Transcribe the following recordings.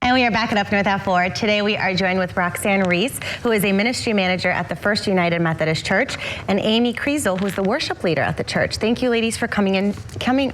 And we are back at Up North at 4. Today we are joined with Roxanne Reese, who is a ministry manager at the First United Methodist Church, and Amy Kriesel, who's the worship leader at the church. Thank you, ladies, for coming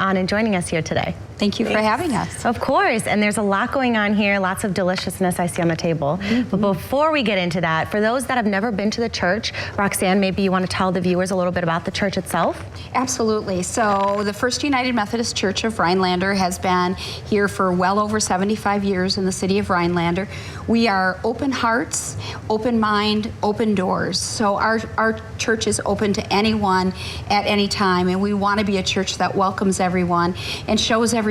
on and joining us here today. Thank you for having us. Of course, and there's a lot going on here, lots of deliciousness I see on the table. But before we get into that, for those that have never been to the church, Roxanne, maybe you want to tell the viewers a little bit about the church itself? Absolutely. So the First United Methodist Church of Rhinelander has been here for well over 75 years in the city of Rhinelander. We are open hearts, open mind, open doors. So our church is open to anyone at any time, and we want to be a church that welcomes everyone and shows everyone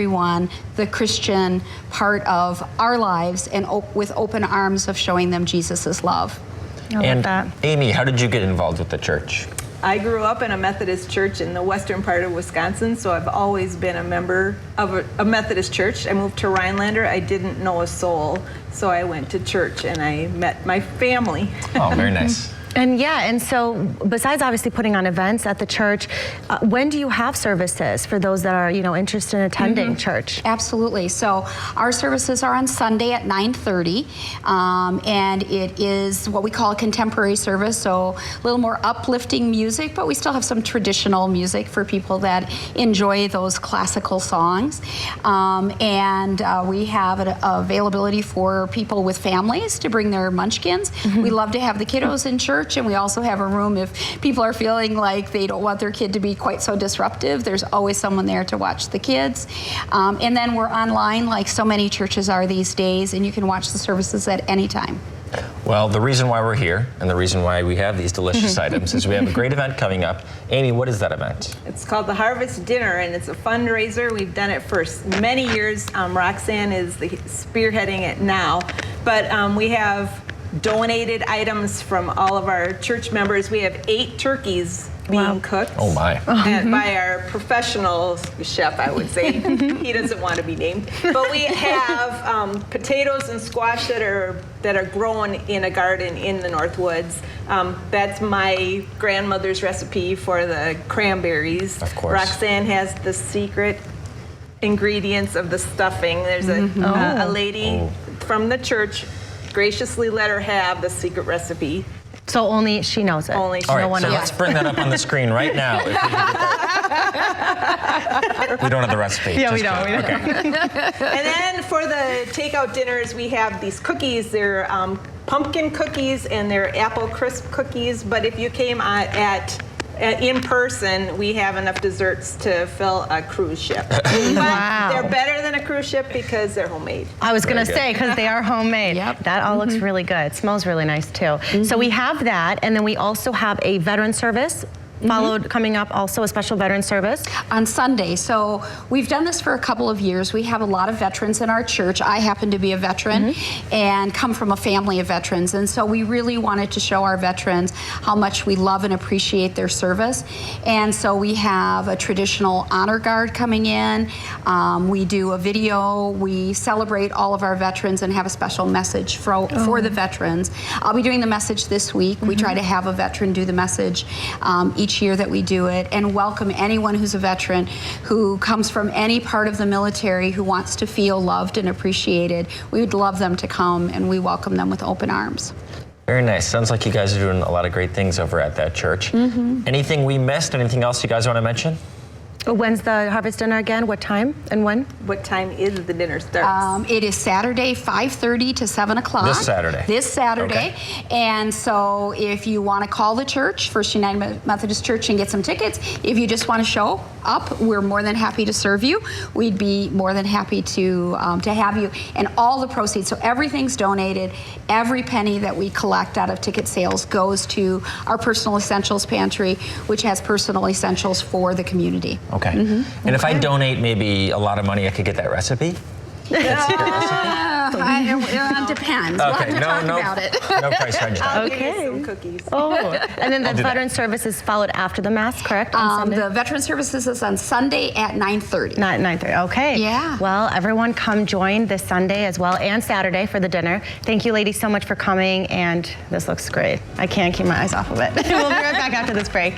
the Christian part of our lives, and with open arms of showing them Jesus' love. And Amy, how did you get involved with the church? I grew up in a Methodist church in the western part of Wisconsin, so I've always been a member of a Methodist church. I moved to Rhinelander. I didn't know a soul, so I went to church and I met my family. Oh, very nice. And yeah, and so besides obviously putting on events at the church, when do you have services for those that are, interested in attending church? Absolutely. So our services are on Sunday at 9:30, and it is what we call a contemporary service, so a little more uplifting music, but we still have some traditional music for people that enjoy those classical songs. And we have an availability for people with families to bring their munchkins. We love to have the kiddos in church. And we also have a room if people are feeling like they don't want their kid to be quite so disruptive. There's always someone there to watch the kids. And then we're online like so many churches are these days, and you can watch the services at any time. Well, the reason why we're here and the reason why we have these delicious items is we have a great event coming up. Amy, what is that event? It's called the Harvest Dinner, and it's a fundraiser. We've done it for many years. Roxanne is spearheading it now, but we have donated items from all of our church members. We have 8 turkeys being cooked. Oh my. And by our professional chef, I would say. He doesn't want to be named. But we have potatoes and squash that are grown in a garden in the North Woods. That's my grandmother's recipe for the cranberries. Of course. Roxanne has the secret ingredients of the stuffing. There's a lady from the church graciously let her have the secret recipe. So only she knows it. Only she. All right, no one so else. let's bring that up on the screen right now. If we can get that. We don't have the recipe. Yeah, we don't. Okay. And then for the takeout dinners, we have these cookies. They're pumpkin cookies and they're apple crisp cookies. But if you came in person, we have enough desserts to fill a cruise ship. But they're better than a cruise ship because they're homemade. I was going to say, because they are homemade. Yep. That all looks really good. It smells really nice, too. So we have that, and then we also have a veteran service coming up, also a special veteran service on Sunday. So we've done this for a couple of years. We have a lot of veterans in our church. I happen to be a veteran and come from a family of veterans, and so we really wanted to show our veterans how much we love and appreciate their service. And so we have a traditional honor guard coming in. We do a video. We celebrate all of our veterans and have a special message for the veterans. I'll be doing the message this week. We try to have a veteran do the message each year that we do it, and welcome anyone who's a veteran who comes from any part of the military who wants to feel loved and appreciated. We would love them to come, and we welcome them with open arms. Very nice. Sounds like you guys are doing a lot of great things over at that church. Anything we missed? Anything else you guys want to mention? When's the Harvest Dinner again? What time and when? What time is the dinner starts? It is Saturday, 5:30 to 7 o'clock. This Saturday? This Saturday. Okay. And so if you want to call the church, First United Methodist Church, and get some tickets, if you just want to show up, we're more than happy to serve you. We'd be more than happy to have you. And all the proceeds, so everything's donated. Every penny that we collect out of ticket sales goes to our Personal Essentials Pantry, which has personal essentials for the community. Okay. And if I donate maybe a lot of money, I could get that recipe? It depends. We'll have to talk about it. No price range. Okay. Some cookies. And then the veteran service is followed after the Mass, correct? On Sunday? The veteran services is on Sunday at 9:30. Not 9:30. Okay. Yeah. Well, everyone come join this Sunday as well, and Saturday for the dinner. Thank you, ladies, so much for coming, and this looks great. I can't keep my eyes off of it. We'll be right back after this break.